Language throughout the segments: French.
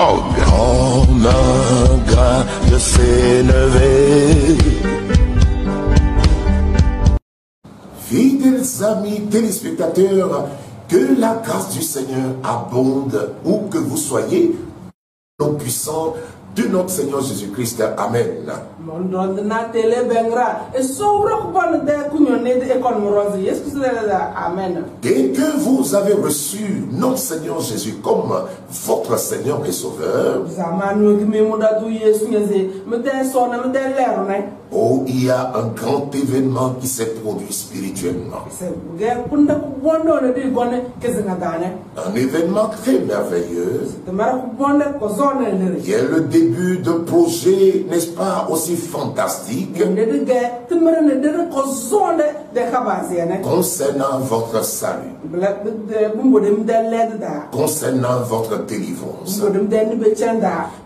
Comme un grain de sénévé. Fidèles amis téléspectateurs, que la grâce du Seigneur abonde où que vous soyez, nom puissant de notre Seigneur Jésus-Christ. Amen. Dès que vous avez reçu notre Seigneur Jésus comme votre Seigneur et Sauveur, oh, il y a un grand événement qui s'est produit spirituellement. Un événement très merveilleux. Il y a le début d'un projet, n'est-ce pas, aussi fantastique concernant votre salut, concernant votre délivrance.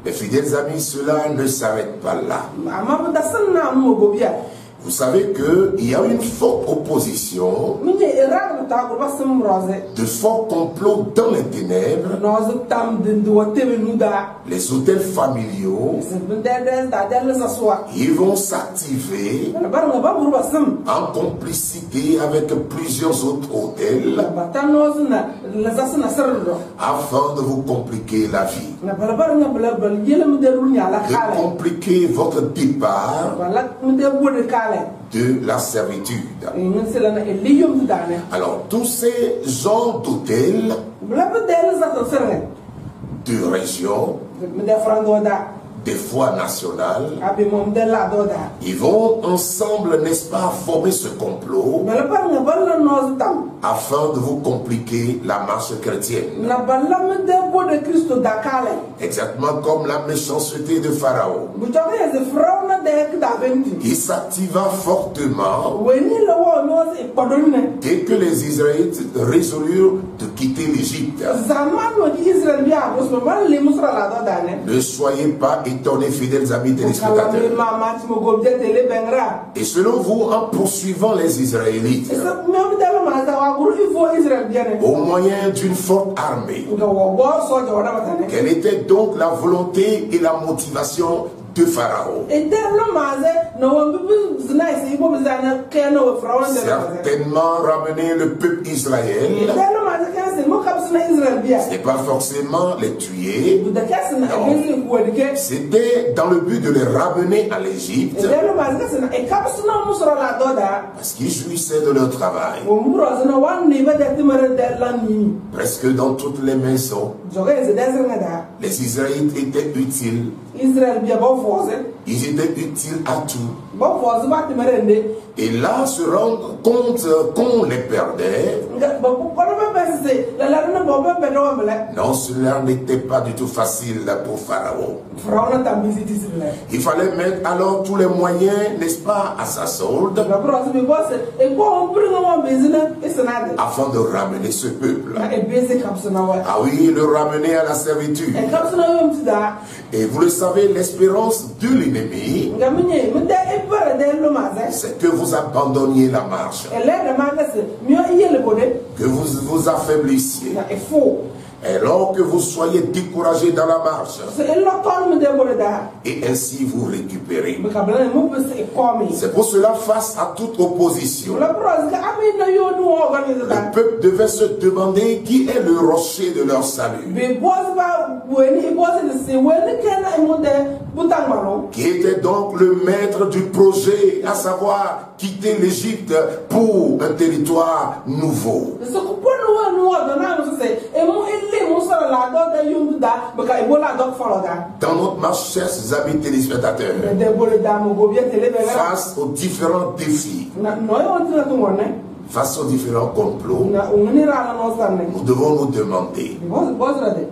Mes fidèles amis, cela ne s'arrête pas là. Vous savez qu'il y a une forte opposition, de forts complots dans les ténèbres, les hôtels familiaux, ils vont s'activer en complicité avec plusieurs autres hôtels afin de vous compliquer la vie, de compliquer votre départ de la servitude. Alors, tous ces genres d'hôtels, de régions, des fois nationales, ils vont ensemble, n'est-ce pas, former ce complot afin de vous compliquer la marche chrétienne. Exactement comme la méchanceté de Pharaon, qui s'activa fortement dès que les Israélites résolurent de quitter l'Égypte. Ne soyez pas étonnés, fidèles amis téléspectateurs. Et selon vous, en poursuivant les Israélites au moyen d'une forte armée, quelle était donc la volonté et la motivation de Pharaon? Certainement ramener le peuple Israël. Ce n'est pas forcément les tuer. C'était dans le but de les ramener à l'Égypte, parce qu'ils jouissaient de leur travail. Presque dans toutes les maisons, les Israélites étaient utiles. Ils étaient utiles à tout. Et là, se rendre compte qu'on les perdait, non, cela n'était pas du tout facile pour Pharaon. Il fallait mettre alors tous les moyens, n'est-ce pas, à sa solde, afin de ramener ce peuple. Ah oui, le ramener à la servitude. Et vous le savez, l'espérance de l'ennemi, c'est que vous abandonniez la marche, que vous vous affaiblissiez. Et alors que vous soyez découragés dans la marche, et ainsi vous récupérez. C'est pour cela, face à toute opposition, le peuple devait se demander qui est le rocher de leur salut, qui était donc le maître du projet, à savoir quitter l'Égypte pour un territoire nouveau. Dans notre marche, chers amis téléspectateurs, face aux différents défis, face aux différents complots, nous devons nous demander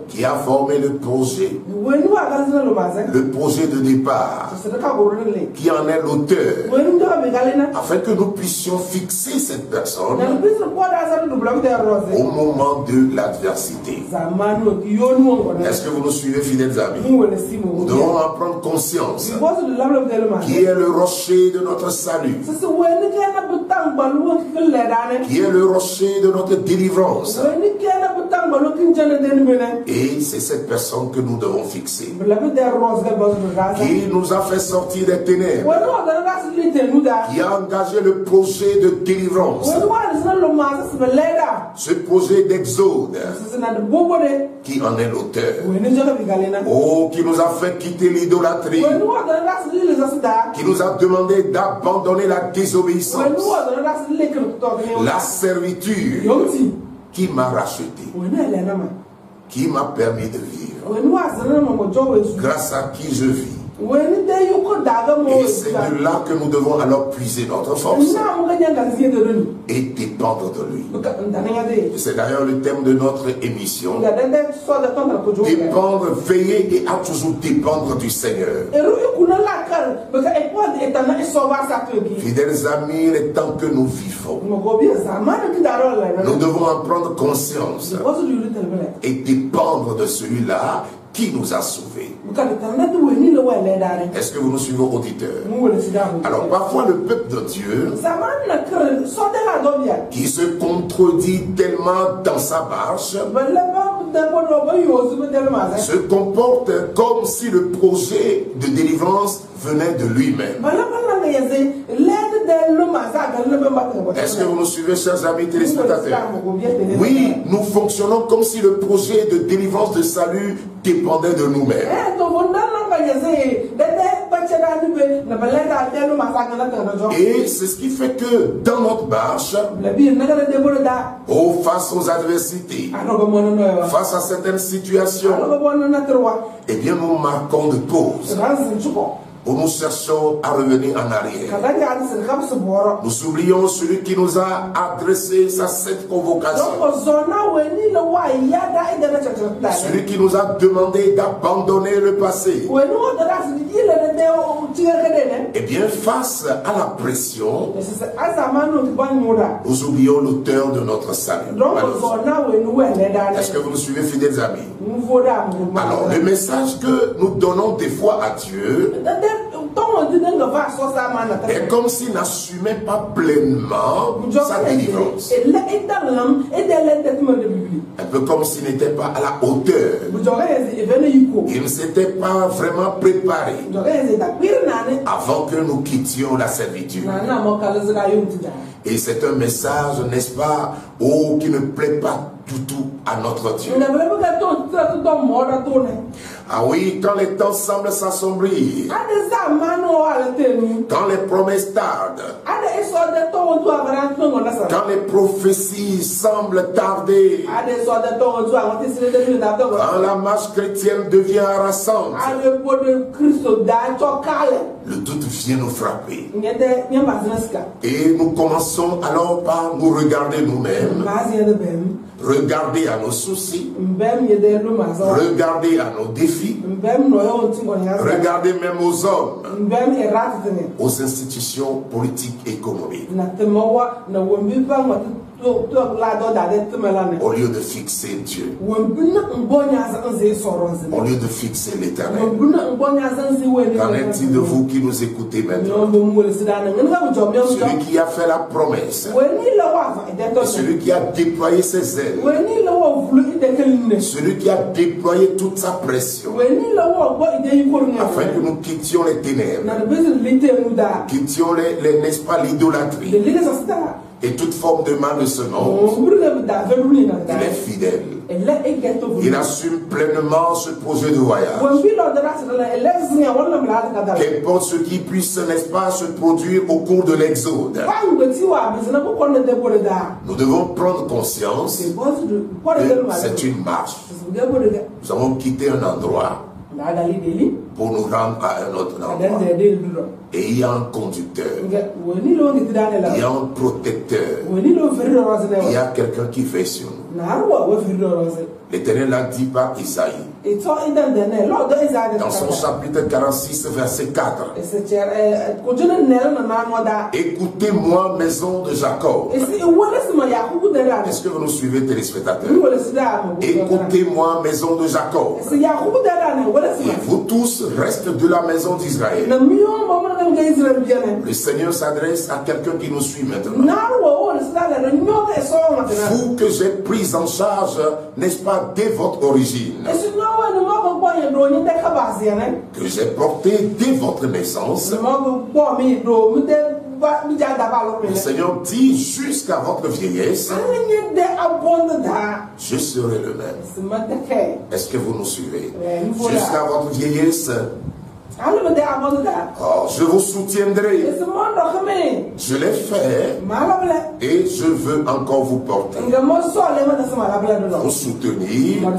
qui a formé le projet de départ, qui en est l'auteur, afin que nous puissions fixer cette personne au moment de l'adversité. Est-ce que vous nous suivez, fidèles amis? Nous devons en prendre conscience. Qui est le rocher de notre salut? qui est le rocher de notre délivrance. Et c'est cette personne que nous devons fixer, qui nous a fait sortir des ténèbres, qui a engagé le projet de délivrance, ce projet d'exode, qui en est l'auteur. Oh, qui nous a fait quitter l'idolâtrie, qui nous a demandé d'abandonner la désobéissance, la servitude, qui m'a racheté, qui m'a permis de vivre, grâce à qui je vis. Et c'est de là que nous devons alors puiser notre force et dépendre de lui. C'est d'ailleurs le thème de notre émission. Dépendre, veiller et à toujours dépendre du Seigneur. Fidèles amis, les temps que nous vivons, nous devons en prendre conscience et dépendre de celui-là qui nous a sauvés. Est-ce que vous nous suivez, auditeurs? Alors parfois le peuple de Dieu, qui se contredit tellement dans sa marche, se comporte comme si le projet de délivrance venait de lui-même. Est-ce que vous nous suivez, chers amis téléspectateurs? Oui, nous fonctionnons comme si le projet de délivrance de salut dépendait de nous-mêmes. Et c'est ce qui fait que dans notre marche, face aux adversités, face à certaines situations, eh bien nous marquons de pause. Où nous cherchons à revenir en arrière. Nous oublions celui qui nous a adressé cette convocation. Celui qui nous a demandé d'abandonner le passé. Eh bien, face à la pression, nous oublions l'auteur de notre salut. Est-ce que vous nous suivez, fidèles amis? Alors, le message que nous donnons des fois à Dieu est comme s'il n'assumait pas pleinement sa délivrance. Un peu comme s'il n'était pas à la hauteur. Il ne s'était pas vraiment préparé avant que nous quittions la servitude. Et c'est un message, n'est-ce pas, qui ne plaît pas du tout à notre Dieu. Ah oui, quand les temps semblent s'assombrir, quand les promesses tardent, quand les prophéties semblent tarder, quand la marche chrétienne devient harassante, le doute vient nous frapper. Et nous commençons alors par nous regarder nous-mêmes, regarder à nos soucis, regarder à nos défis, regarder même aux hommes, aux institutions politiques et économiques, au lieu de fixer Dieu, au lieu de fixer l'Éternel. Qu'en est-il de vous qui nous écoutez maintenant? Celui qui a fait la promesse, celui qui a déployé ses ailes, celui qui a déployé toute sa pression, afin que nous quittions les ténèbres, quittions n'est-ce pas, l'idolâtrie et toute forme de mal de ce monde. Il est fidèle. Il assume pleinement ce projet de voyage. Qu'importe ce qui puisse, n'est-ce pas, se produire au cours de l'exode, nous devons prendre conscience que c'est une marche. Nous avons quitté un endroit pour nous rendre à un autre endroit. Et il y a un conducteur, il y a un protecteur, il y a quelqu'un qui fait sur nous. L'Éternel l'a dit par Isaïe. Dans son chapitre 46, verset 4. Écoutez-moi, maison de Jacob. Est-ce que vous nous suivez, téléspectateurs? Écoutez-moi, maison de Jacob. Et vous tous, restes de la maison d'Israël. Le Seigneur s'adresse à quelqu'un qui nous suit maintenant. Vous que j'ai pris en charge, n'est-ce pas, dès votre origine, que j'ai porté dès votre naissance. Le Seigneur dit jusqu'à votre vieillesse, je serai le même. Est-ce que vous nous suivez? Jusqu'à votre vieillesse, oh, je vous soutiendrai. Je l'ai fait et je veux encore vous porter, vous soutenir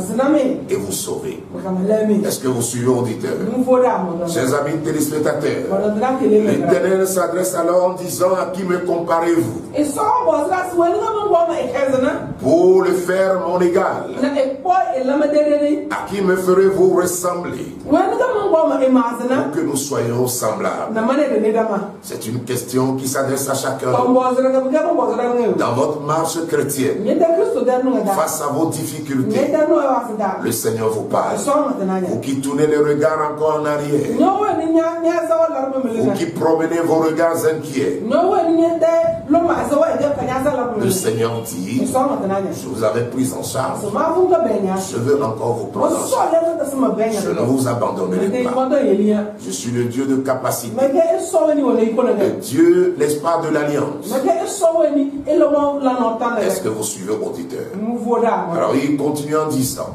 et vous sauver. Est-ce que vous suivez, auditeurs? Chers amis téléspectateurs, l'Éternel s'adresse alors en disant: à qui me comparez-vous pour le faire mon égal? À qui me ferez-vous ressembler pour que nous soyons semblables? C'est une question qui s'adresse à chacun. Dans votre marche chrétienne, face à vos difficultés, le Seigneur vous parle. Vous qui tournez les regards encore en arrière, vous qui promenez vos regards inquiets, le Seigneur dit: je vous avais pris en charge, je veux encore vous prendre en charge, je ne vous abandonnerai pas. Je suis le Dieu de capacité, le Dieu, n'est-ce pas, de l'alliance. Est-ce que vous suivez, auditeur? Alors il continue en disant: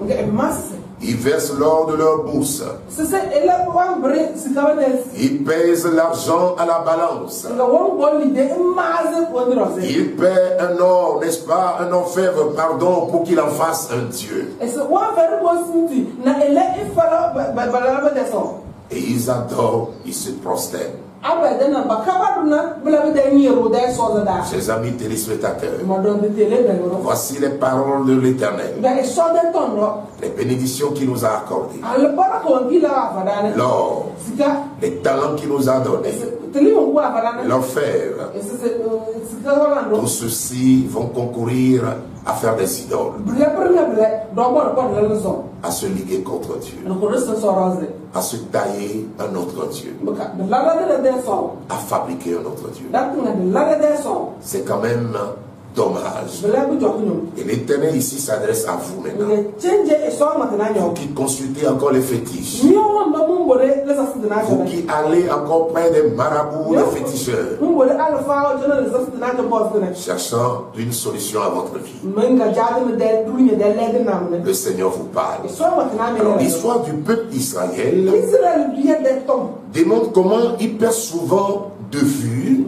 ils versent l'or de leur bourse, ils pèsent l'argent à la balance, ils paient un or, n'est-ce pas, un orfèvre, pardon, pour qu'il en fasse un Dieu. Et ils adorent, ils se prosternent. Chers amis téléspectateurs, voici les paroles de l'Éternel, les bénédictions qu'il nous a accordées, l'or, les talents qu'il nous a donnés, l'orfèvre. Tous ceux-ci vont concourir à faire des idoles, à se liguer contre Dieu, à se tailler un autre Dieu, à fabriquer un autre Dieu. C'est quand même dommage. Et l'Éternel ici s'adresse à vous maintenant, vous qui consultez encore les fétiches, vous qui allez encore près des marabouts, des féticheurs, cherchant une solution à votre vie. Le Seigneur vous parle. Alors, l'histoire du peuple d'Israël démontre comment il perd souvent de vue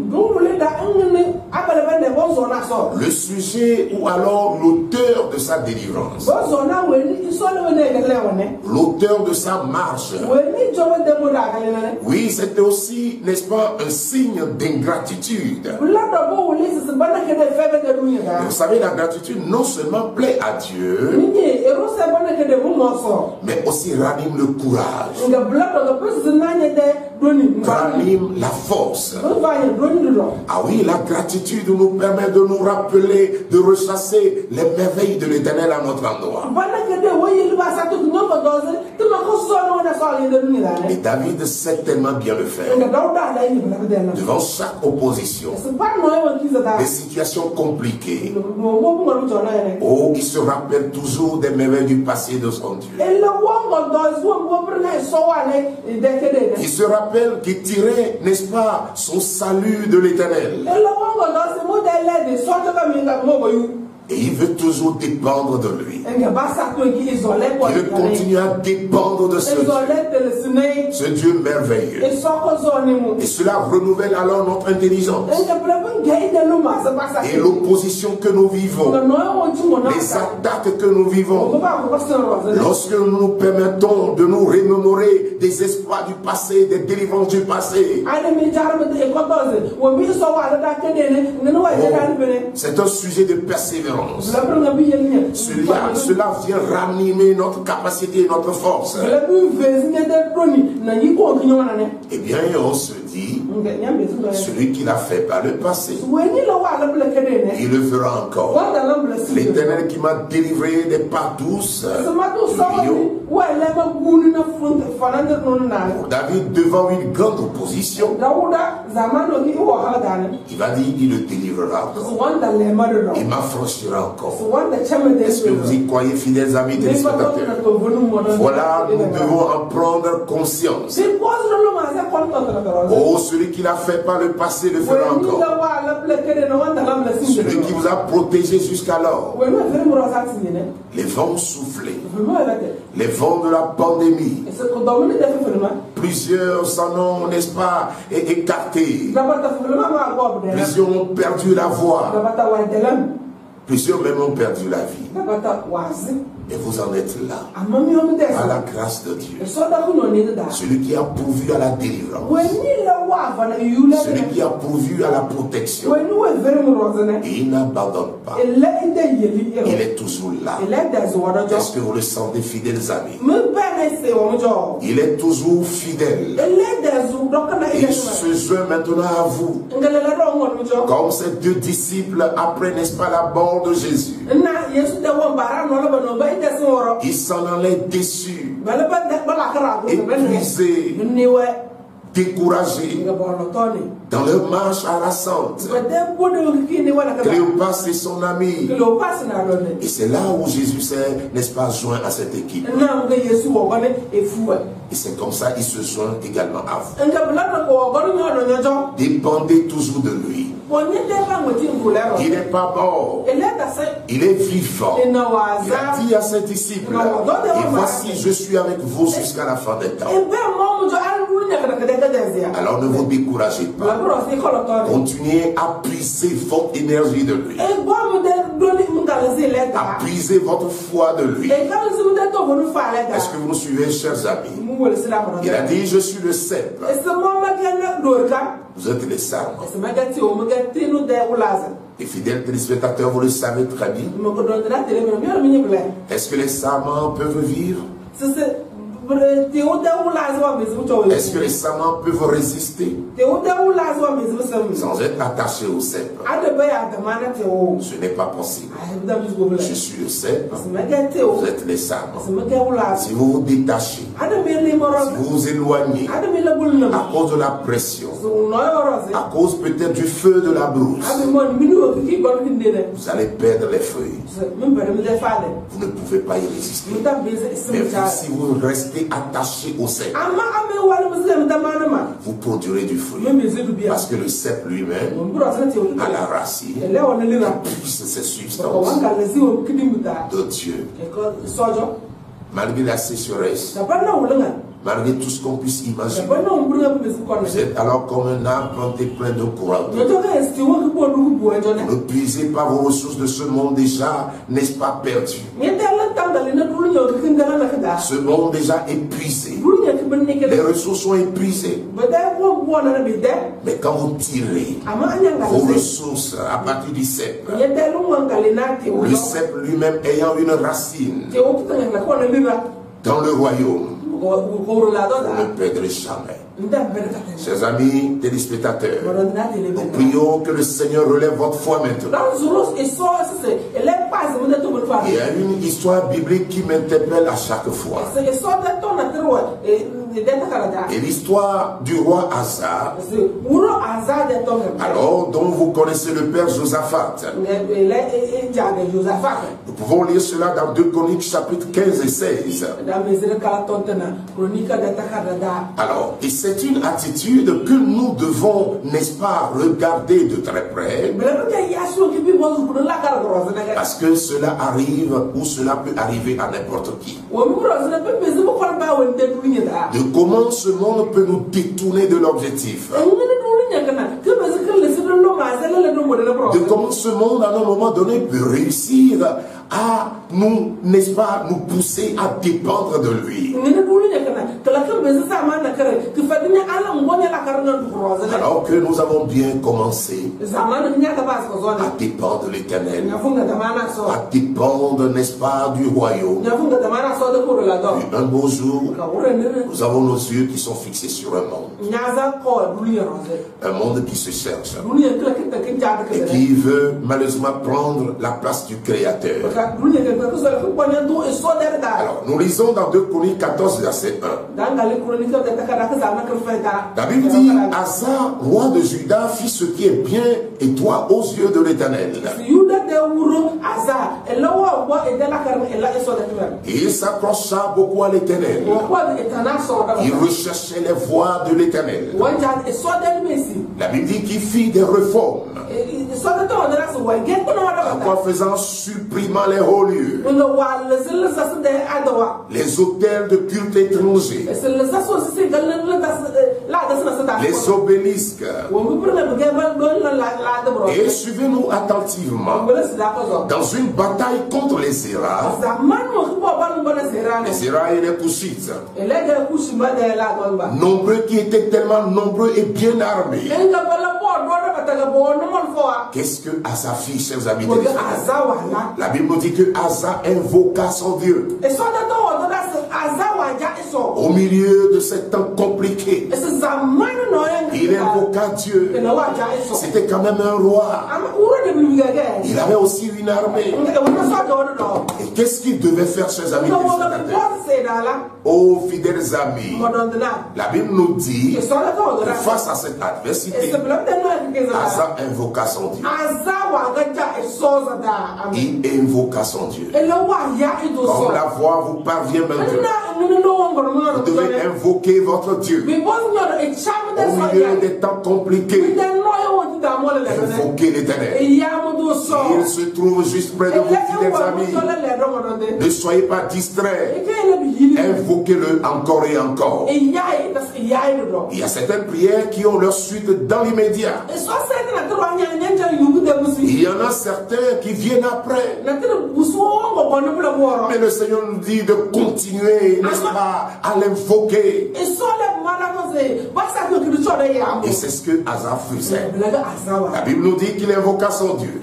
le sujet ou alors l'auteur de sa délivrance, l'auteur de sa marche. Oui, c'était aussi, n'est-ce pas, un signe d'ingratitude. Vous savez, la gratitude non seulement plaît à Dieu, mais aussi ranime le courage, ranime la force. Ah oui, la gratitude nous permet de nous rappeler, de ressasser les merveilles de l'Éternel à notre endroit. Et David sait tellement bien le faire. Devant chaque opposition, des situations compliquées, oh, il se rappelle toujours des merveilles du passé de son Dieu. Il se rappelle qu'il tirait, n'est-ce pas, son salut de l'Éternel. Et il veut toujours dépendre de lui. Il veut continuer à dépendre de ce Dieu merveilleux. Et cela renouvelle alors notre intelligence. Et l'opposition que nous vivons, les attaques que nous vivons, lorsque nous nous permettons de nous remémorer des espoirs du passé, des délivrances du passé, c'est un sujet de persévérance. Cela vient ranimer notre capacité et notre force. Eh bien, on se dit, Celui qui l'a fait par le passé, il le fera encore. L'Éternel qui m'a délivré des partous, David, devant une grande opposition, il va dire qu'il le délivrera encore. Il m'affranchira encore. Est-ce que vous y croyez, fidèles amis téléspectateurs? Voilà, nous devons en prendre conscience. Oh, celui qui l'a fait par le passé le fera encore. Celui qui vous a protégé jusqu'alors. Les vents soufflés, les vents de la pandémie. Plusieurs s'en ont, n'est-ce pas, écartés. Plusieurs ont perdu la voix. Plusieurs même ont perdu la vie. Et vous en êtes là, à la grâce de Dieu. Celui qui a pourvu à la délivrance, celui qui a pourvu à la protection, il n'abandonne pas. Il est toujours là. Est-ce que vous le sentez, fidèles amis? Il est toujours fidèle. Il se joint maintenant à vous. Comme ces deux disciples après, n'est-ce pas, la mort de Jésus. Ils s'en allaient déçus, épuisés, découragés dans leur marche harassante. Cléopas et son ami. Et c'est là où Jésus s'est, n'est-ce pas, joint à cette équipe. Et c'est comme ça qu'il se joint également à vous. Dépendez toujours de lui. Il n'est pas mort. Il est vivant. Il a dit à ses disciples, et voici, je suis avec vous jusqu'à la fin des temps. Alors ne vous découragez pas. Continuez à puiser votre énergie de lui. À puiser votre foi de lui. Est-ce que vous nous suivez, chers amis? Il a dit, je suis le cep. Vous êtes les sarments. Et fidèles téléspectateurs, vous le savez très bien. Est-ce que les sarments peuvent vivre? Est-ce que les savants peuvent résister sans être attachés au cep? Ce n'est pas possible. Je suis le cep, vous êtes les savants. Si vous vous détachez, si vous vous éloignez à cause de la pression, à cause peut-être du feu de la brousse, vous allez perdre les feuilles. Vous ne pouvez pas y résister. Mais si vous restez attaché au cep, vous produirez du fruit. Parce que le cep lui-même a la racine qui puise ces substances de Dieu. Malgré la sécheresse, malgré tout ce qu'on puisse imaginer, vous êtes alors comme un arbre planté plein de courant. Ne puisez pas vos ressources de ce monde déjà, n'est-ce pas, perdu. Ce monde déjà épuisé. Les ressources sont épuisées. Mais quand vous tirez vos ressources à partir du cep, le cep lui-même ayant une racine dans le royaume, vous ne perdrez jamais. Chers amis téléspectateurs, nous prions que le Seigneur relève votre foi maintenant. Il y a une histoire biblique qui m'interpelle à chaque fois. Et l'histoire du roi Asa, alors dont vous connaissez le père Josaphat. Nous pouvons lire cela dans 2 Chroniques chapitre 15 et 16. Alors, et c'est une attitude que nous devons, n'est-ce pas, regarder de très près. Parce que cela arrive ou cela peut arriver à n'importe qui. De comment ce monde peut nous détourner de l'objectif. De comment ce monde, à un moment donné, peut réussir à nous, n'est-ce pas, nous pousser à dépendre de lui. Alors que nous avons bien commencé à dépendre de l'Éternel, à dépendre, n'est-ce pas, du royaume. Et un beau jour, nous avons nos yeux qui sont fixés sur un monde. Un monde qui se cherche et qui veut malheureusement prendre la place du Créateur. Alors, nous lisons dans 2 Chroniques 14, verset 1. La Bible dit, Asa, roi de Juda, fit ce qui est bien et droit aux yeux de l'Éternel. Et il s'accrocha beaucoup à l'Éternel. Il recherchait les voies de l'Éternel. La Bible dit qu'il fit des réformes. En faisant supprimant les hauts lieux, les hôtels de culte étrangers, les obélisques. Et suivez-nous attentivement. Dans une bataille contre les Héras, les Héras et les Couchites, nombreux, qui étaient tellement nombreux et bien armés. Qu'est-ce que Asa fit, chers amis? La Bible nous dit que Asa invoqua son Dieu. Au milieu de ces temps compliqués, il invoqua Dieu. C'était quand même un roi. Il avait aussi une armée. Et qu'est-ce qu'il devait faire, chers amis? Oh, fidèles amis, la Bible nous dit que face à cette adversité, Asa invoqua son Dieu. Il invoqua son Dieu. Comme la voix vous parvient maintenant, vous devez invoquer votre Dieu. Au milieu des temps compliqués, invoquez l'Éternel. Il se trouve juste près de vous, fidèles amis. Ne soyez pas distraits. Invoquez-le encore et encore. Il y a certaines prières qui ont leur suite dans l'immédiat. Il y en a certains qui viennent après. Mais le Seigneur nous dit de continuer, n'est-ce pas, à l'invoquer. Et c'est ce que Asa faisait. La Bible nous dit qu'il invoqua son Dieu.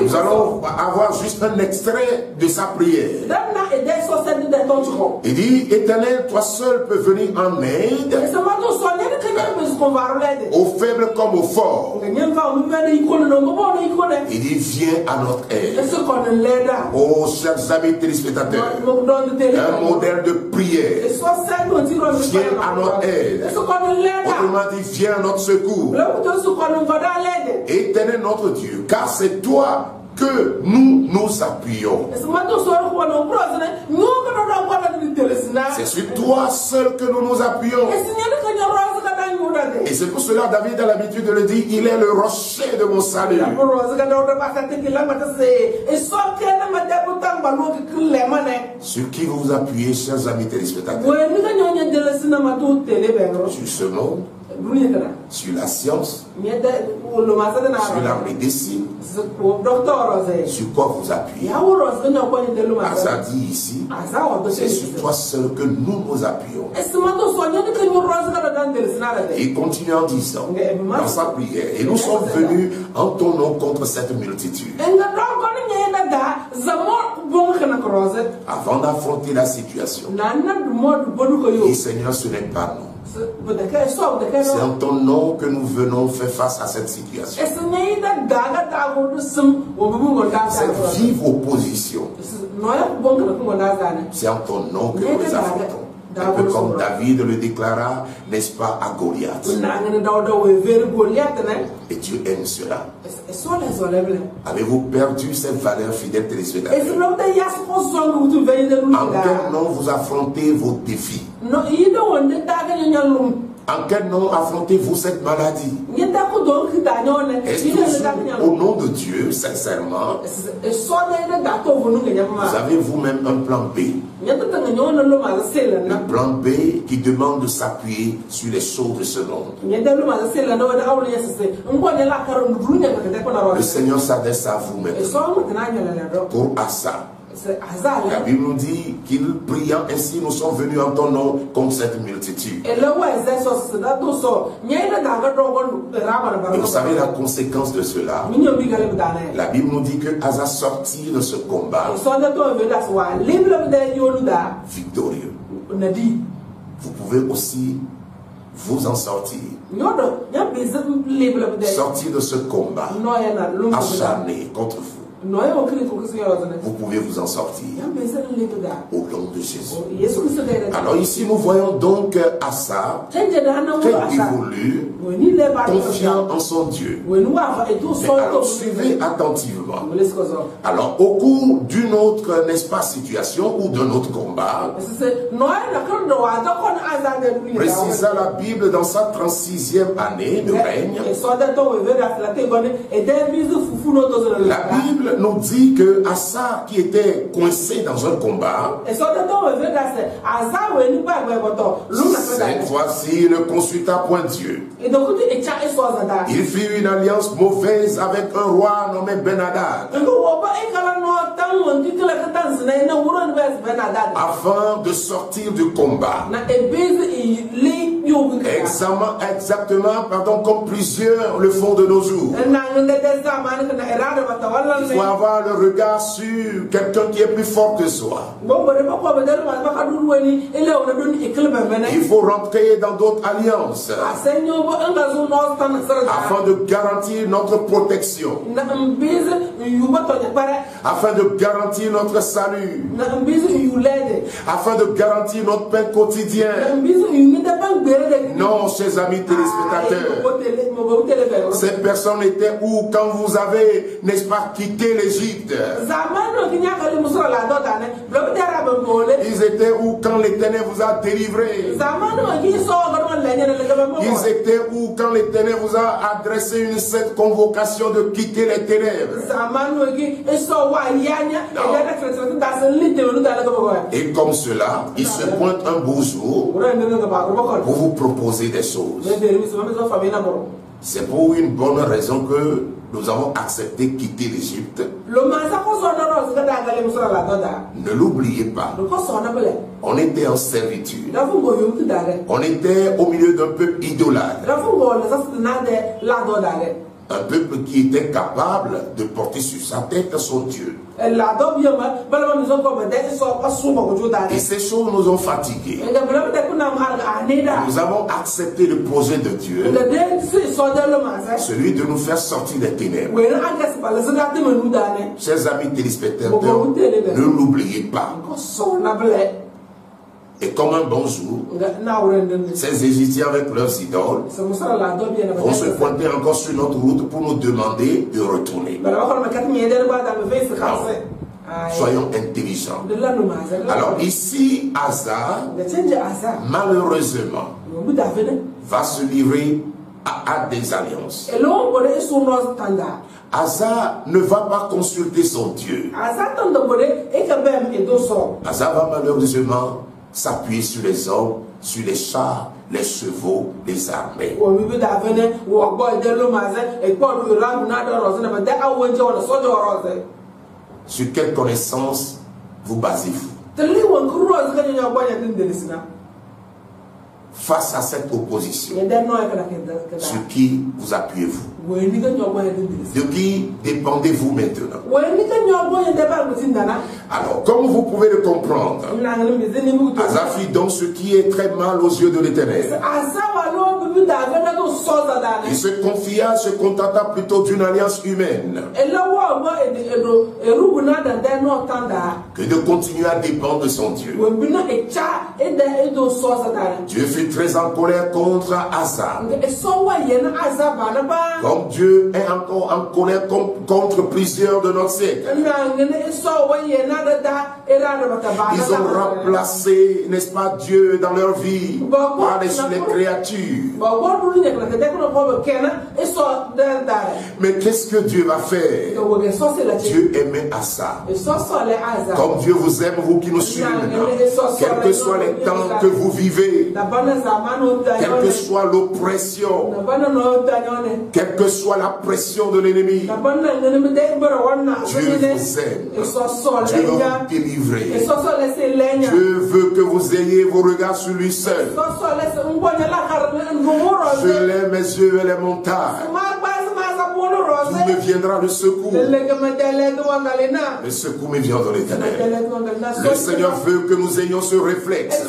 Nous allons avoir juste un extrait de sa prière. Il dit, Éternel, toi seul peux venir en aide aux faibles comme aux forts. Il dit, viens à notre aide. Oh, chers amis téléspectateurs, un modèle de prière. Viens à notre aide. Autrement dit, viens à notre secours. Éternel notre Dieu, car c'est toi que nous nous appuyons. C'est sur toi seul que nous nous appuyons. Et c'est pour cela David a l'habitude de le dire, il est le rocher de mon salut. Sur qui vous vous appuyez, chers amis téléspectateurs? Sur ce monde, sur la science, sur la médecine. Sur quoi vous appuyez? Asa dit ici, c'est sur toi seul que nous nous appuyons. Il continue en disant, dans sa prière, et nous sommes venus en ton nom contre cette multitude. Avant d'affronter la situation, et Seigneur, ce n'est pas nous. C'est en ton nom que nous venons faire face à cette situation. Cette vive opposition, c'est en ton nom que nous les affrontons. Un peu comme David le déclara, n'est-ce pas, à Goliath. Et Dieu aime cela. Avez-vous perdu cette valeur, fidèle téléspectateur? En quel nom vous affrontez vos défis? En quel nom affrontez-vous cette maladie? Est-ce que au nom de Dieu, sincèrement, vous avez vous-même un plan B? Le plan B qui demande de s'appuyer sur les choses de ce monde. Le Seigneur s'adresse à vous maintenant. Pour Asa, La Bible nous dit qu'il priant ainsi, nous sommes venus en ton nom contre cette multitude. Et vous savez la conséquence de cela. La Bible nous dit que Asa sortit de ce combat victorieux. Vous pouvez aussi vous en sortir. Sortir de ce combat acharné contre vous. Vous pouvez vous en sortir au nom de Jésus. Alors ici nous voyons donc Asa très évolué, confiant en son Dieu. Alors suivez attentivement. Alors au cours d'une autre, n'est-ce pas, situation ou d'un autre combat, précisa la Bible dans sa 36e année de règne, la Bible nous dit que Asa, qui était coincé dans un combat, cette fois-ci il ne consulta point Dieu. Il fit une alliance mauvaise avec un roi nommé Ben-Hadad, afin de sortir du combat. Exactement, comme plusieurs le font de nos jours. Il faut avoir le regard sur quelqu'un qui est plus fort que soi. Il faut rentrer dans d'autres alliances afin de garantir notre protection, afin de garantir notre salut, afin de garantir notre pain quotidien. Non, chers amis téléspectateurs, ces personnes étaient où quand vous avez, n'est-ce pas, quitté l'Égypte? Ils étaient où quand l'Éternel vous a délivré? Ils étaient où quand l'Éternel vous a adressé une sainte convocation de quitter les ténèbres? Et comme cela, il se pointe un beau jour pour vous proposer des choses. C'est pour une bonne raison que nous avons accepté de quitter l'Égypte. Ne l'oubliez pas. On était en servitude. On était au milieu d'un peuple idolâtre. Un peuple qui était capable de porter sur sa tête son Dieu. Et ces choses nous ont fatigués. Nous avons accepté le projet de Dieu, celui de nous faire sortir des ténèbres. Chers amis téléspectateurs, ne l'oubliez pas. Et comme un bon jour, ces Égyptiens avec leurs idoles vont se pointer encore sur notre route pour nous demander de retourner. Soyons intelligents. Alors ici, Asa, malheureusement, va se livrer à des alliances. Asa ne va pas consulter son Dieu. Asa va malheureusement s'appuyer sur les hommes, sur les chars, les chevaux, les armées. Sur quelle connaissance vous basez-vous? Face à cette opposition, sur qui vous appuyez-vous? De qui dépendez-vous maintenant? Alors, comme vous pouvez le comprendre, Asa fit donc ce qui est très mal aux yeux de l'Éternel. Il se confia, se contenta plutôt d'une alliance humaine que de continuer à dépendre de son Dieu. Dieu fut très en colère contre Asa. Comme Dieu est encore en colère contre plusieurs de notre siècle. Ils ont remplacé, n'est-ce pas, Dieu dans leur vie par les créatures. Mais qu'est-ce que Dieu va faire? Dieu aimait Asa. Comme Dieu vous aime, vous qui nous suivez maintenant. Quels que soient les temps que vous vivez, quelle que soit l'oppression, quelle que soit la pression de l'ennemi, Dieu vous aime. Dieu veut vous délivrer. Dieu veut que vous ayez vos regards sur lui seul. Je lève mes yeux vers les montagnes. D'où me viendra le secours? Le secours me vient de l'Éternel. Le Seigneur veut que nous ayons ce réflexe.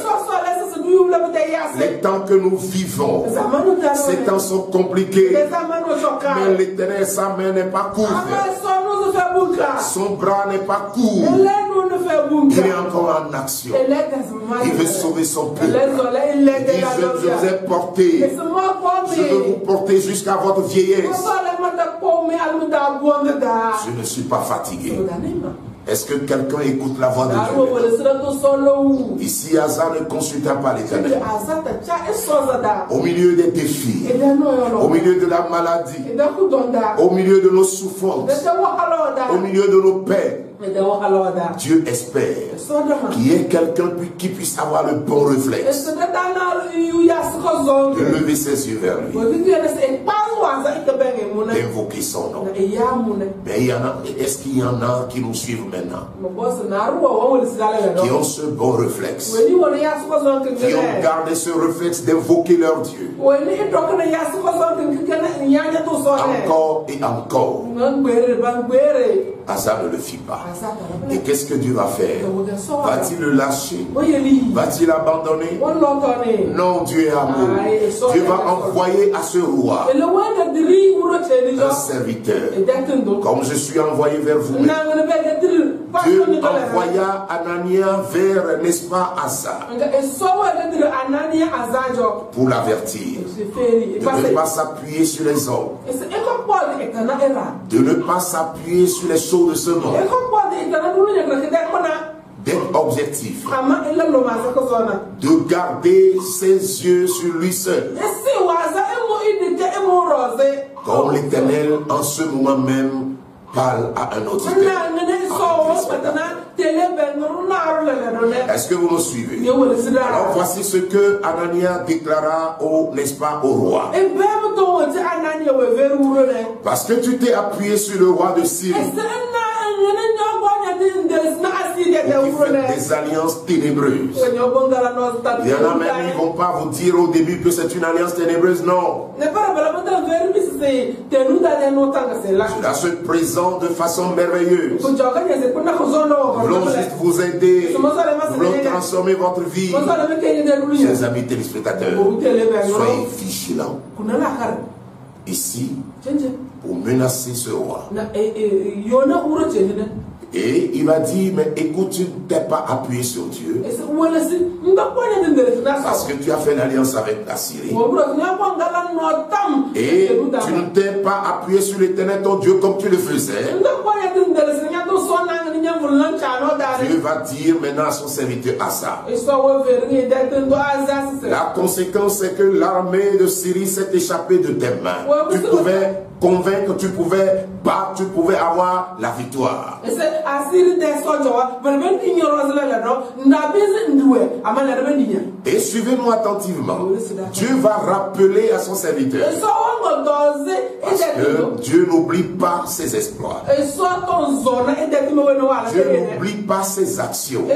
Les temps que nous vivons, ces temps sont compliqués, mais l'Éternel, sa main n'est pas courte, son bras n'est pas court, il est encore en action, il veut sauver son peuple. Il dit, je vous ai porté, je veux vous porter jusqu'à votre vieillesse. Je ne suis pas fatigué. Est-ce que quelqu'un écoute la voix de Dieu? Ici, Asa ne consulta pas l'Éternel. Au milieu des défis, au milieu de la maladie, au milieu de nos souffrances, au milieu de nos peines, Dieu espère qu'il y ait quelqu'un qui puisse avoir le bon réflexe de lever ses yeux vers lui, d'invoquer son nom. Mais est-ce qu'il y en a qui nous suivent maintenant, qui ont ce bon réflexe, qui ont gardé ce réflexe d'invoquer leur Dieu encore et encore? Asa ne le fit pas. Et qu'est-ce que Dieu va faire? Va-t-il le lâcher? Va-t-il abandonner? Non, Dieu est amour. Dieu va envoyer à ce roi un serviteur. Comme je suis envoyé vers vous. Dieu envoya Anania vers, n'est-ce pas, Asa, pour l'avertir de ne pas s'appuyer sur les hommes, de ne pas s'appuyer sur les choses de ce monde, d'être objectif, de garder ses yeux sur lui seul. Comme l'Éternel en ce moment même parle à un autre. Est-ce que vous me suivez? Alors voici ce que Anania déclara n'est-ce pas, au roi. Parce que tu t'es appuyé sur le roi de Syrie, des alliances ténébreuses. Il y en a même qui ne vont pas vous dire au début que c'est une alliance ténébreuse, non. Cela se présente de façon merveilleuse. Nous voulons juste vous aider. Nous voulons transformer votre vie. Chers amis téléspectateurs, soyez vigilants ici pour menacer ce roi. Et il va dire, mais écoute, tu ne t'es pas appuyé sur Dieu parce que tu as fait l'alliance avec la Syrie. Et tu ne t'es pas appuyé sur l'Éternel ton Dieu comme tu le faisais. Dieu va dire maintenant à son serviteur Asa. La conséquence c'est que l'armée de Syrie s'est échappée de tes mains. Tu pouvais convaincre, tu pouvais battre, tu pouvais avoir la victoire. Et suivez-nous attentivement. Dieu va rappeler à son serviteur, parce que Dieu n'oublie pas ses exploits. Dieu n'oublie pas ses actions. Vous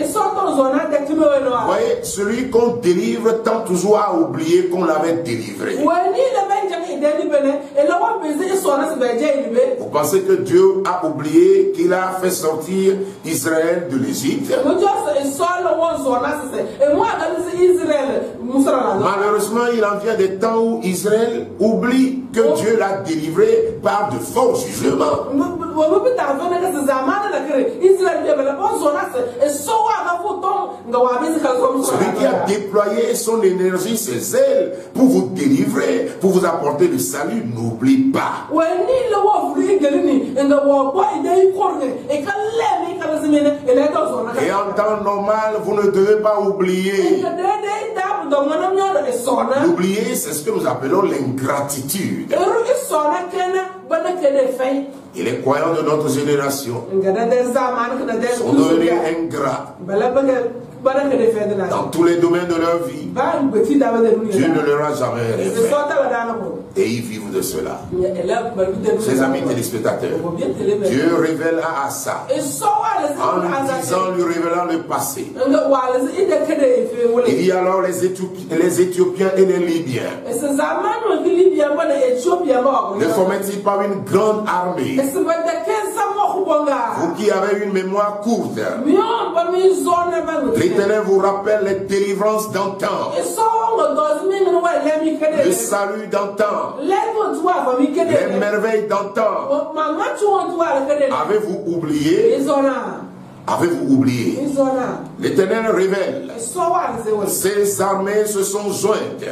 voyez, celui qu'on délivre tend toujours à oublier qu'on l'avait délivré. Vous pensez que Dieu a oublié qu'il a fait sortir Israël de l'Égypte? Malheureusement, il en vient des temps où Israël oublie que Dieu l'a délivré par de forts jugements. Celui qui a déployé son énergie, ses ailes, pour vous délivrer, pour vous apporter le salut, n'oublie pas. Et en temps normal, vous ne devez pas oublier. L'oublier, c'est ce que nous appelons l'ingratitude. Et les croyants de notre génération sont devenus ingrats dans tous les domaines de leur vie. Dieu ne leur a jamais rien fait. Et ils vivent de cela. Chers amis téléspectateurs, Dieu révèle à Asa, en lui disant, lui révélant le passé. Il y a alors les Éthiopiens et les Libyens. Ne forment-ils pas une grande armée? Vous qui avez une mémoire courte, l'Éternel vous rappelle les délivrances d'antan, le salut d'antan, les merveilles d'antan. Avez-vous oublié? Avez-vous oublié? L'Éternel révèle. Ces armées se sont jointes.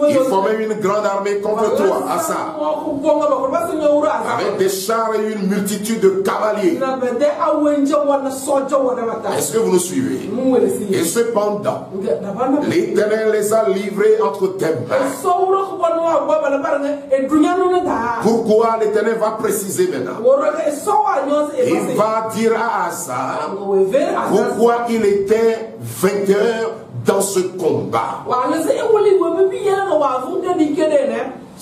Ils formaient une grande armée contre toi, Asa, avec des chars et une multitude de cavaliers. Est-ce que vous nous suivez? Et cependant, l'Éternel les a livrés entre tes mains. Pourquoi l'Éternel va préciser maintenant? Il va dire à Asa pourquoi il était vainqueur dans ce combat.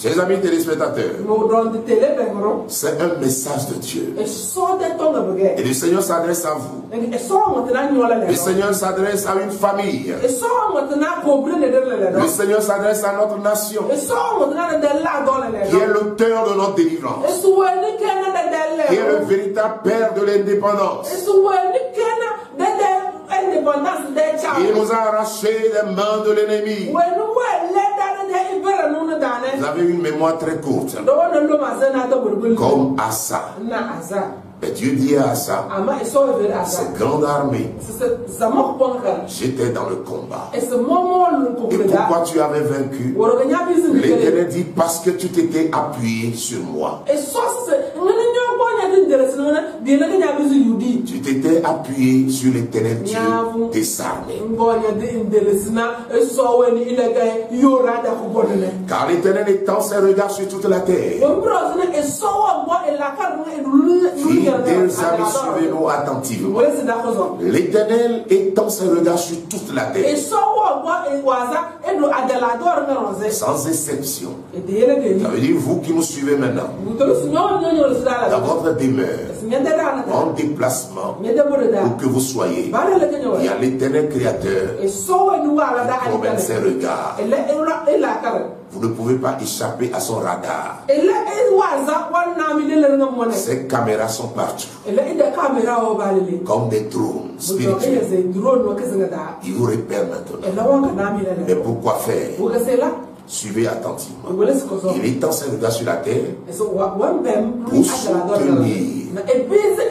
Chers amis téléspectateurs, c'est un message de Dieu. Et le Seigneur s'adresse à vous. Le Seigneur s'adresse à une famille. Le Seigneur s'adresse à notre nation, qui est l'auteur de notre délivrance, qui est le véritable père de l'indépendance. Il nous a arraché des mains de l'ennemi. Vous avez une mémoire très courte, comme Asa. Et Dieu dit à Asa, cette grande armée, j'étais dans le combat. Et pourquoi tu avais vaincu? L'Éternel dit, parce que tu t'étais appuyé sur moi. Tu t'étais appuyé sur l'Éternel Dieu des armées. Car l'Éternel étend ses regards sur toute la terre. Fidèles amis, suivez-nous attentivement. L'Éternel étend ses regards sur toute la terre, sans exception. Ça veut dire, vous qui nous suivez maintenant, dans votre demeure, en déplacement, où que vous soyez, il y a l'Éternel Créateur qui promène ses regards. Vous ne pouvez pas échapper à son radar. Ces caméras sont partout, comme des drones spirituels. Ils vous repèrent maintenant. Mais pourquoi faire? Suivez attentivement. Il étend ses regards sur la terre pour soutenir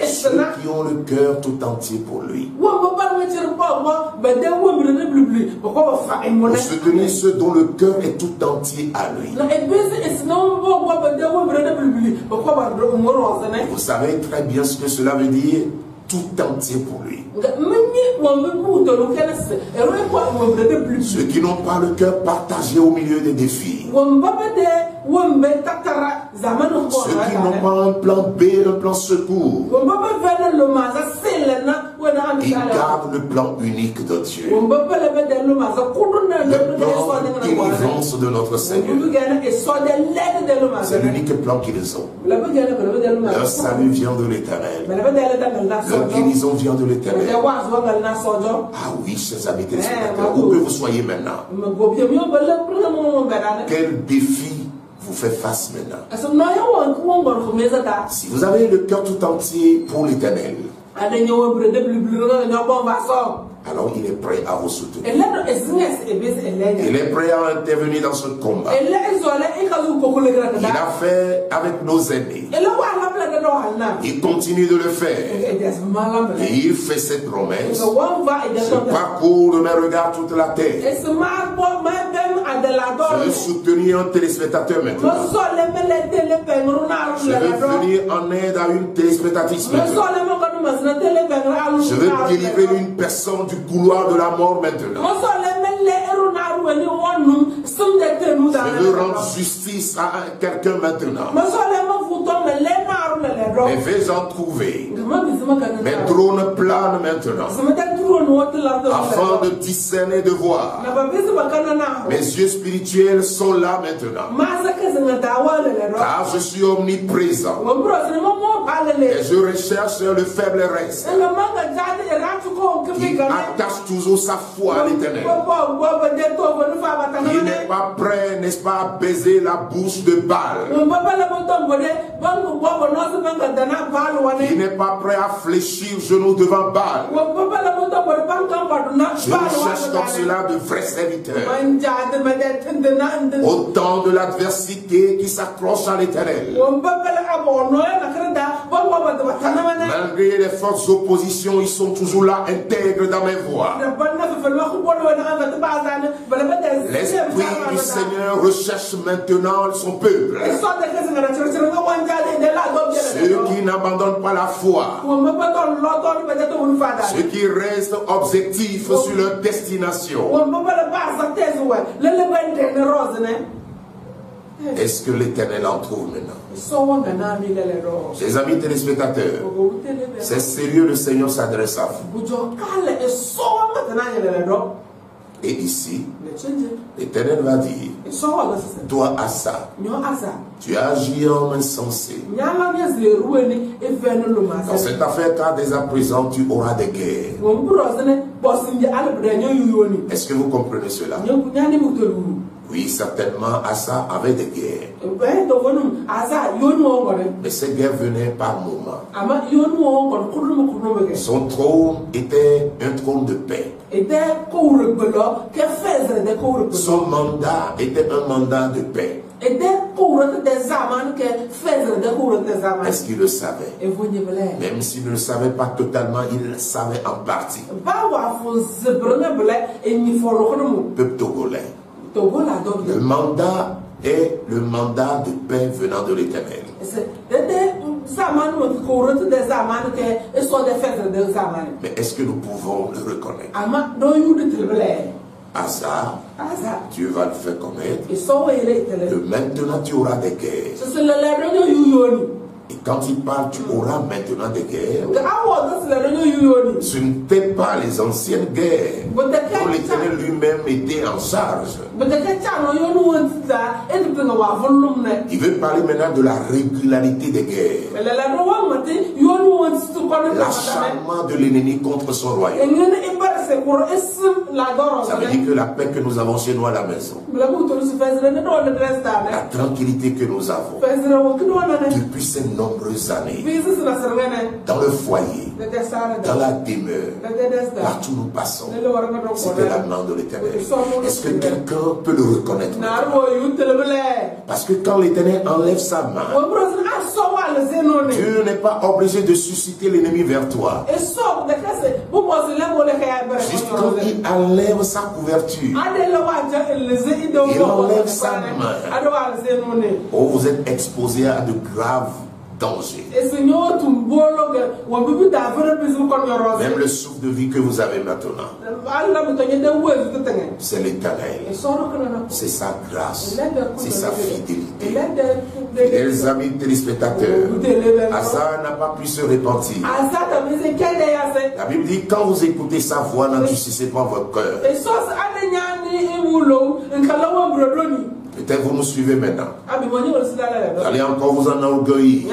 ceux qui ont le cœur tout entier pour lui. Pour soutenir ceux dont le cœur est tout entier à lui. Vous savez très bien ce que cela veut dire, tout entier pour lui. Ceux qui n'ont pas le cœur partagé au milieu des défis. Ceux qui n'ont pas un plan B, un plan secours. Ils gardent le plan unique de Dieu. Le plan de délivrance de notre Seigneur. C'est l'unique plan qu'ils ont. Leur salut vient de l'Éternel. Leur guérison vient de l'Éternel. Ah oui, chers amis téléspectateurs, où que vous soyez maintenant, quel défi vous fait face maintenant? Si vous avez le cœur tout entier pour l'Éternel, alors il est prêt à vous soutenir. Il est prêt à intervenir dans ce combat. Il a fait avec nos aînés. Il continue de le faire. Et il fait cette promesse. Je parcours de mes regards toute la terre. Je veux soutenir un téléspectateur maintenant. Je veux venir en aide à une téléspectatrice maintenant. Je veux délivrer une personne du couloir de la mort maintenant. Je veux rendre justice à quelqu'un maintenant. Et vais-en trouver. Mes drones planent maintenant. Afin de discerner, de voir. Mes yeux spirituels sont là maintenant. Car je suis omniprésent. Et je recherche le faible reste. Qui attache toujours sa foi à l'Éternel. Il n'est pas prêt, n'est-ce pas, à baiser la bouche de Baal. Il n'est pas prêt à fléchir genou devant Baal. Je recherche comme cela de vrais serviteurs. Au temps de l'adversité qui s'accroche à l'Éternel. Malgré les fortes oppositions, ils sont toujours là, intègres dans mes voies. L'Esprit du Seigneur recherche maintenant son peuple. Ceux qui n'abandonnent pas la foi. Ceux qui restent objectifs sur leur destination. Est-ce que l'Éternel en trouve maintenant? Chers amis téléspectateurs, c'est sérieux, le Seigneur s'adresse à vous. Et ici, l'Éternel va dire, toi Asa, tu as agi en insensé. Dans cette affaire, car dès à présent, tu auras des guerres. Est-ce que vous comprenez cela? Oui, certainement, Asa avait des guerres. Mais ces guerres venaient par moments. Son trône était un trône de paix. Son mandat était un mandat de paix. Est-ce qu'il le savait? Même s'il ne le savait pas totalement, il le savait en partie. Peuple togolais. Le mandat est le mandat de paix venant de l'Éternel. Mais est-ce que nous pouvons le reconnaître? Asa, Dieu va le faire connaître. Que maintenant tu auras des guerres. Et quand il parle, tu auras maintenant des guerres. Ce n'étaient pas les anciennes guerres dont l'Éternel lui-même était en charge. Il veut parler maintenant de la régularité des guerres. L'acharnement de l'ennemi contre son royaume. Ça veut dire que la paix que nous avons chez nous à la maison, la tranquillité que nous avons depuis ces nombreuses années, dans le foyer, dans la demeure, partout nous passons, c'était la main de l'Éternel. Est-ce que quelqu'un peut le reconnaître maintenant? Parce que quand l'Éternel enlève sa main, Dieu n'est pas obligé de susciter l'ennemi vers toi. Juste quand il enlève sa couverture, il enlève sa main. Oh, vous êtes exposé à de graves danger. Même le souffle de vie que vous avez maintenant, c'est l'Éternel. C'est sa grâce. C'est sa fidélité. Les amis téléspectateurs, Asa n'a pas pu se repentir. La Bible dit, quand vous écoutez sa voix, n'endurcissez pas votre cœur. Peut-être vous nous suivez maintenant. Vous allez encore vous enorgueillir.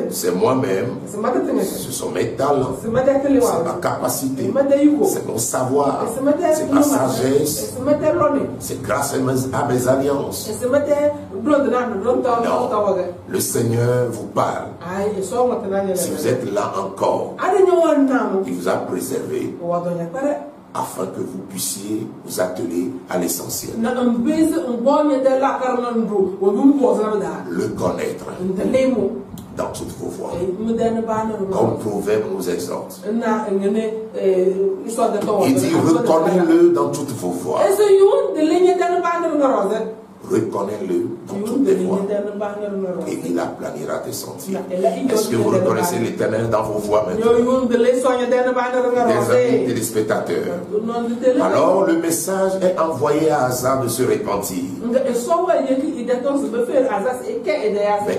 C'est moi-même. Ce sont mes talents. C'est ma capacité. C'est mon savoir. C'est ma sagesse. C'est grâce à mes alliances. Non. Le Seigneur vous parle. Si vous êtes là encore, il vous a préservé afin que vous puissiez vous atteler à l'essentiel. Le connaître dans toutes vos voies. Comme Proverbe nous exhorte. Il dit reconnais-le dans toutes vos voies. Reconnais-le dans toutes tes voies et il aplanira tes sentiers. Est-ce que vous reconnaissez l'Éternel dans vos voies maintenant? Des amis téléspectateurs. Alors le message est envoyé à Asa de se repentir. Mais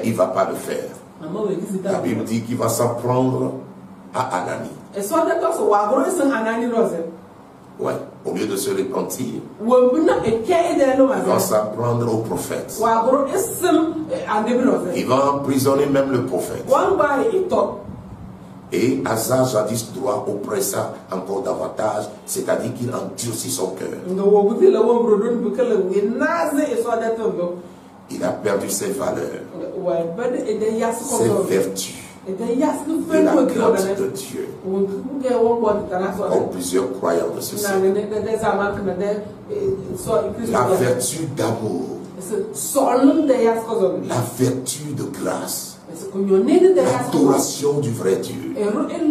il ne va pas le faire. La Bible dit qu'il va s'en prendre à Anani. Ouais, au lieu de se repentir, il va s'en prendre au prophète. Il va emprisonner même le prophète. Et Asa, jadis droit, oppressa encore davantage, c'est-à-dire qu'il endurcit son cœur. Il a perdu ses valeurs, ses vertus. De la grâce de Dieu. Comme plusieurs croyants de ce siècle. La vertu d'amour. La vertu de grâce. L'adoration du vrai Dieu.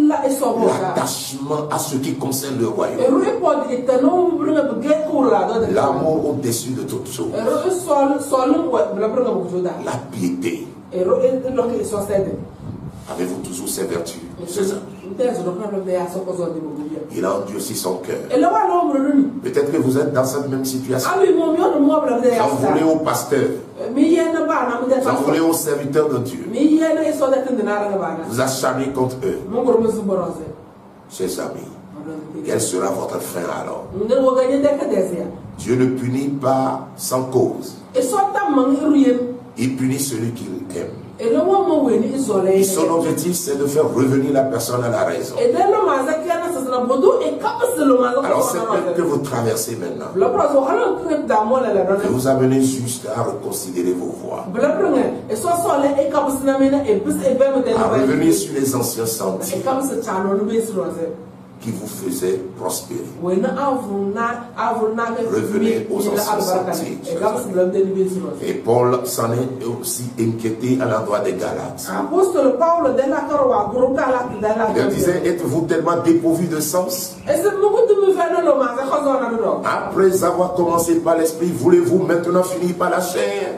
L'attachement à ce qui concerne le royaume. L'amour au-dessus de toutes choses. La piété. Avez-vous toujours ces vertus? Il a endurci son cœur. Peut-être que vous êtes dans cette même situation. Vous en voulez au pasteur. Vous en voulez aux serviteurs de Dieu. Vous acharnez contre eux. Chers amis, quelle sera votre fin alors? Dieu ne punit pas sans cause. Il punit celui qu'il aime. Et son objectif, c'est de faire revenir la personne à la raison. Alors c'est peut-être que vous traversez maintenant. Que vous amenez juste à reconsidérer vos voies. À revenir sur les anciens sentiers qui vous faisaient prospérer. Revenez aux anciens sentiers. Et Paul s'en est aussi inquiété à l'endroit des Galates. Il disait, êtes-vous tellement dépourvu de sens? Après avoir commencé par l'esprit, voulez-vous maintenant finir par la chair?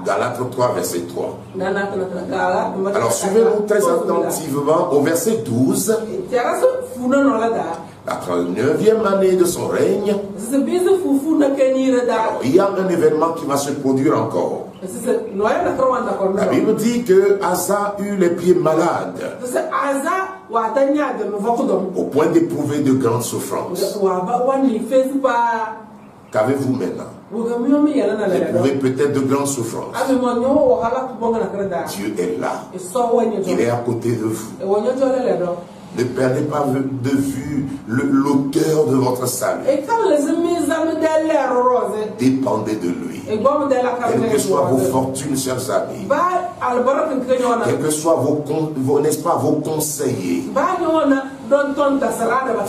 Galates 3, verset 3. Alors suivez-nous très attentivement au verset 12. La 39e année de son règne. Alors, il y a un événement qui va se produire encore. La Bible dit que Asa eut les pieds malades au point d'éprouver de grandes souffrances. Qu'avez-vous maintenant? Vous éprouvez peut-être de grandes souffrances. Dieu est là. Il est à côté de vous. Ne perdez pas de vue l'auteur de votre salut. Dépendez de lui. Quelles que soient vos fortunes, chers amis. Quels que soient vos conseillers.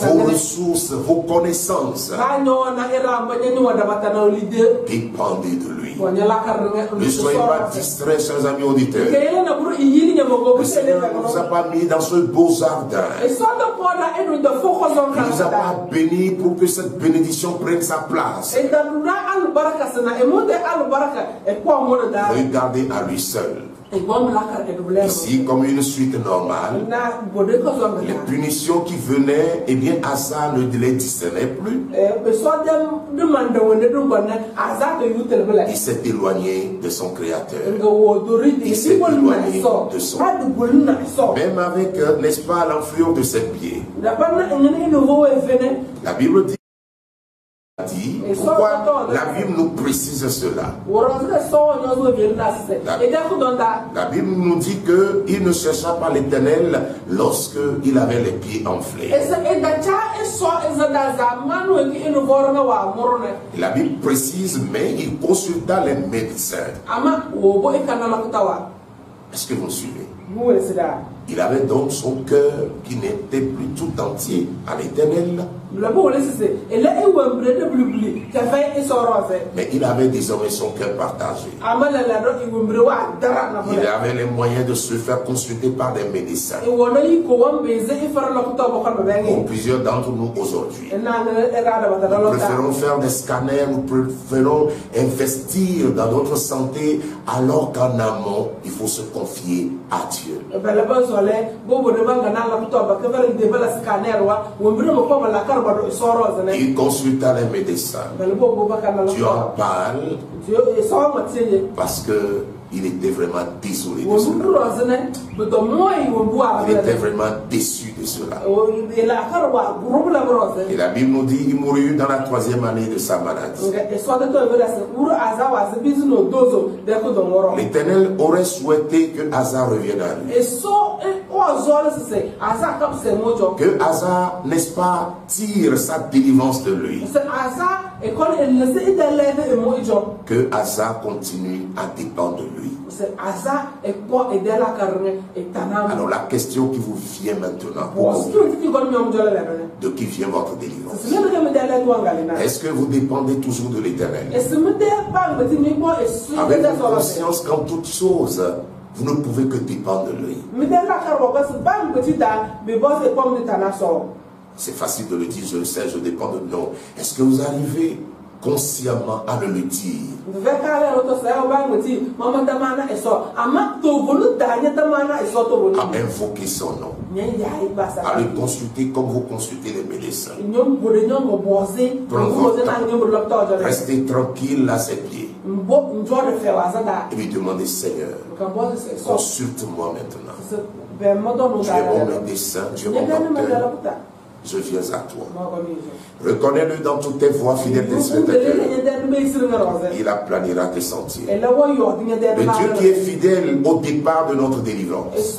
Vos ressources, vos connaissances. Dépendez de lui. Ne soyez pas distraits, chers amis auditeurs. Le Seigneur ne vous a pas mis dans ce beau jardin. Il ne nous a pas bénis pour que cette bénédiction prenne sa place. Regardez à lui seul. Ici, comme une suite normale, les punitions qui venaient, eh bien, Asa ne les discernait plus. Il s'est éloigné de son Créateur. Il s'est éloigné de son. Même avec, n'est-ce pas, l'enflure de ses pieds. La Bible dit Pourquoi la Bible nous précise cela? La Bible nous dit qu'il ne chercha pas l'Éternel lorsqu'il avait les pieds enflés. La Bible précise, mais il consulta les médecins. Est-ce que vous me suivez? Il avait donc son cœur qui n'était plus tout entier à l'Éternel. Mais il avait désormais son cœur partagé. Il avait les moyens de se faire consulter par des médecins. Pour plusieurs d'entre nous aujourd'hui, nous préférons faire des scanners, nous préférons investir dans notre santé, alors qu'en amont, il faut se confier à Dieu. Il consulta les médecins. Dieu en parle parce que il était vraiment désolé de cela. Il était vraiment déçu de cela. Et la Bible nous dit qu'il mourut dans la 3e année de sa maladie. L'Éternel aurait souhaité que Asa revienne à lui. Que Asa, n'est-ce pas, tire sa délivrance de lui. Que Asa continue à dépendre de lui. Alors la question qui vous vient maintenant, de qui vient votre délivrance? Est-ce que vous dépendez toujours de l'Éternel? Avez-vous conscience qu'en toute chose, vous ne pouvez que dépendre de lui? C'est facile de le dire, je le sais, je dépends de nous. Est-ce que vous arrivez consciemment à le dire? À invoquer son nom, à le consulter comme vous consultez les médecins. Prenez votre temps, restez tranquille à ses pieds et lui demandez: Seigneur, consulte-moi maintenant. Tu es mon médecin, tu es mon docteur. Je viens à toi. Reconnais-le dans toutes tes voies, fidèle téléspectateur. Il aplanira tes sentiers. Le Dieu qui est fidèle au départ de notre délivrance.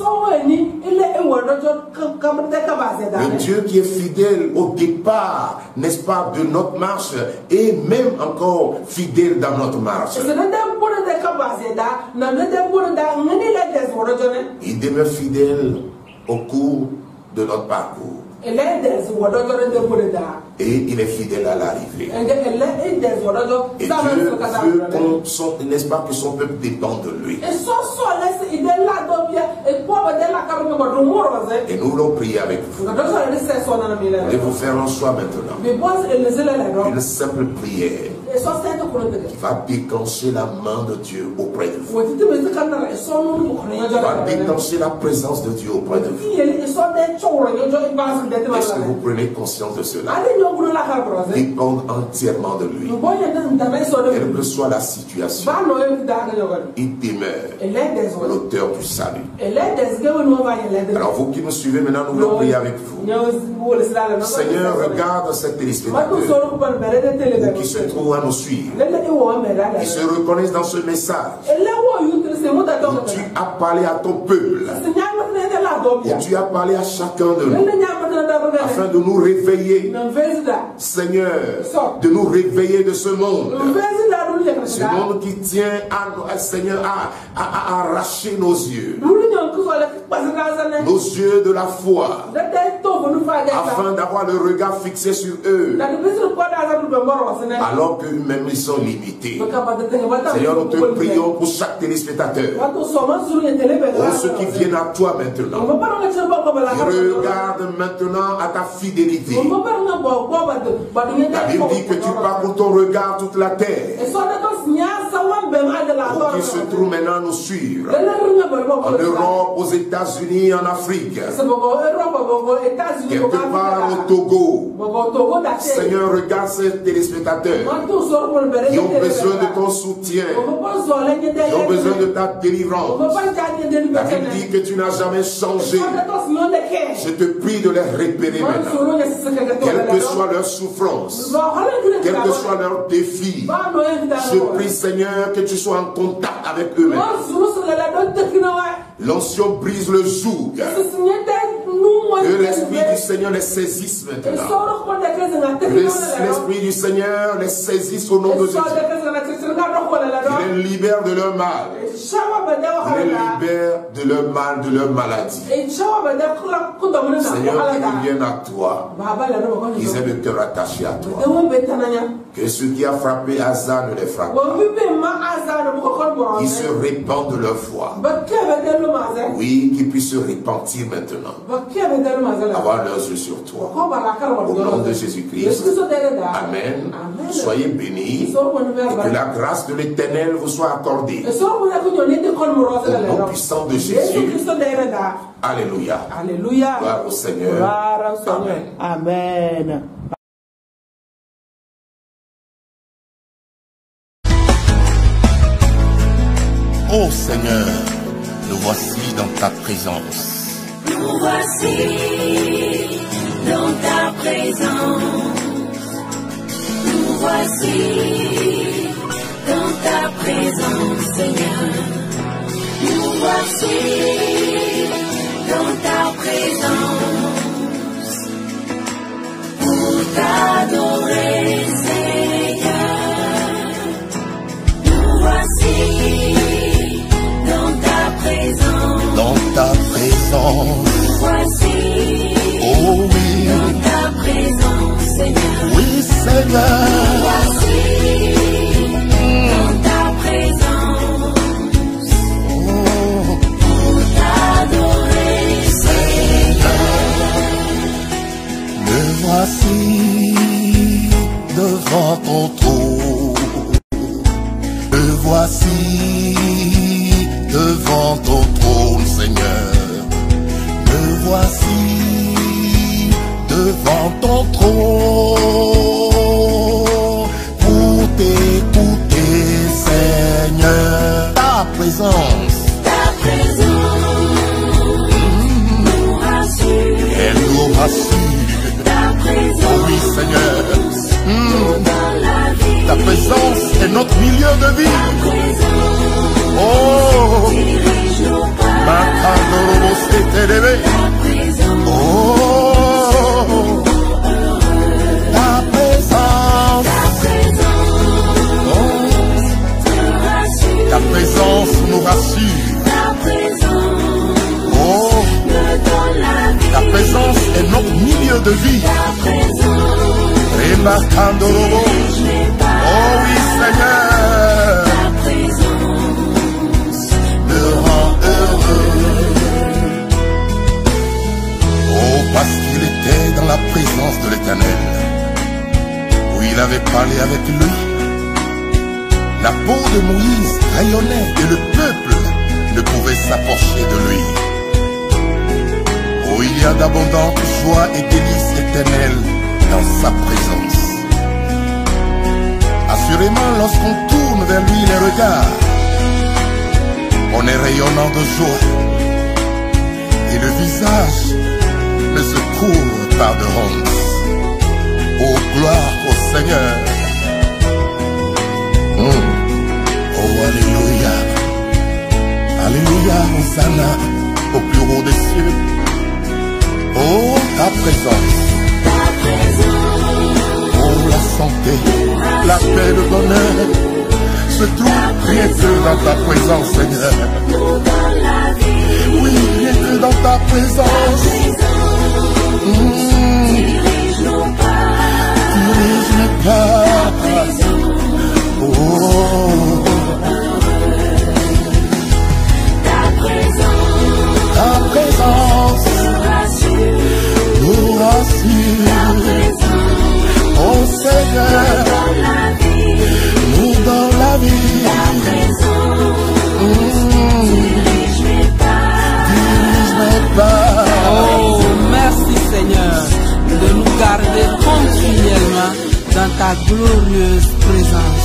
Le Dieu qui est fidèle au départ, n'est-ce pas, de notre marche, et même encore fidèle dans notre marche. Il demeure fidèle au cours de notre parcours. Et il est fidèle à l'arrivée. Et Dieu veut, n'est-ce pas, que son peuple dépende de lui. Et nous voulons prier avec vous. Et vous faire un choix maintenant. Une simple prière qui va déclencher la main de Dieu auprès de vous. Qui va déclencher la présence de Dieu auprès de vous. Est-ce que vous prenez conscience de cela? Dépendre entièrement de lui. Quelle que soit la situation, il demeure l'auteur du salut. Alors vous qui me suivez maintenant, nous voulons prier avec vous. Seigneur, regarde cette téléspectateur qui se trouve à nous suivre, qui se reconnaissent dans ce message. Tu as parlé à ton peuple, et tu as parlé à chacun de nous, afin de nous réveiller, Seigneur, de nous réveiller de ce monde. Ce monde qui tient à, Seigneur, à arracher nos yeux de la foi, afin d'avoir le regard fixé sur eux, alors qu'eux-mêmes ils sont limités. Seigneur, nous te prions pour chaque téléspectateur, pour ceux qui viennent à toi maintenant, qui regardent maintenant à ta fidélité. La Bible dit que tu parcours ton regard toute la terre, pour qu'ils se trouvent maintenant à nous suivre, en Europe, aux États-Unis, en Afrique, quelque part au Togo. Seigneur, regarde ces téléspectateurs qui ont besoin de ton soutien, qui ont besoin de ta délivrance. La Bible dit que tu n'as jamais changé. Je te prie de les repérer maintenant. Quelle quelle que soit leur souffrance, quel que soit leur défi, je prie Seigneur que tu sois en contact avec eux-mêmes. L'onction brise le joug. Que l'Esprit du Seigneur les saisisse maintenant. L'Esprit du Seigneur les saisisse au nom de Jésus. Il les libère de leur mal. Il les libère de leur mal, de leur maladie. Seigneur, qu'ils viennent à toi. Qu'ils aient le cœur attaché à toi. Que ce qui a frappé Asa ne les frappe pas. Qu'ils se répandent de leur foi. Oui, qu'ils puissent se repentir maintenant. Avoir leurs yeux sur toi. Au nom de Jésus-Christ. Amen. Soyez bénis. Et que la grâce de l'Éternel vous soit accordée. Au nom puissant de Jésus. Alléluia. Alléluia. Gloire au Seigneur. Amen. Amen. Ô Seigneur, nous voici dans ta présence. Nous voici dans ta présence. Nous voici dans ta présence, Seigneur. Nous voici dans ta présence pour t'adorer, Seigneur. Nous voici dans ta présence. Dans ta présence. Voici, oh oui, dans ta présence, Seigneur. Oui, Seigneur. Voici, dans ta présence, Oh, pour t'adorer, Seigneur. me voici devant ton trône. Me voici devant ton trône, Seigneur. Me voici devant ton trône pour t'écouter, Seigneur. Ta présence, Nous rassure, elle nous rassure. ta présence, Oh oui, Seigneur. dans la vie. Ta présence est notre milieu de vie. Oh, Dirige nos pas, Makandorobo Setelebe. ta présence, Oh, ta présence. Ta présence nous rassure. ta présence, Oh, me donne la vie. ta présence est notre milieu de vie. Ta présence, Et Makandorobo. je n'ai pas Oh oui, Seigneur, ta présence. me rend heureux. Oh, parce qu'il était dans la présence de l'Éternel, où il avait parlé avec lui. La peau de Moïse rayonnait et le peuple ne pouvait s'approcher de lui. Oh, il y a d'abondantes joies et délices éternelles dans sa présence. Assurément, lorsqu'on tourne vers lui les regards, on est rayonnant de joie et le visage ne se couvre pas de honte. Oh, gloire au Seigneur. Oh, alléluia. Alléluia, Hosanna au plus haut des cieux. Oh, ta présence. Oh, la santé, la paix, le bonheur se trouve rien que dans ta présence, Seigneur. Oui, rien que dans ta présence. Dirige mes pas. Oh, ta présence nous rassure. Oh Seigneur, nous dans la vie. Dirige mes pas. Oh, merci Seigneur de nous garder continuellement dans ta glorieuse présence.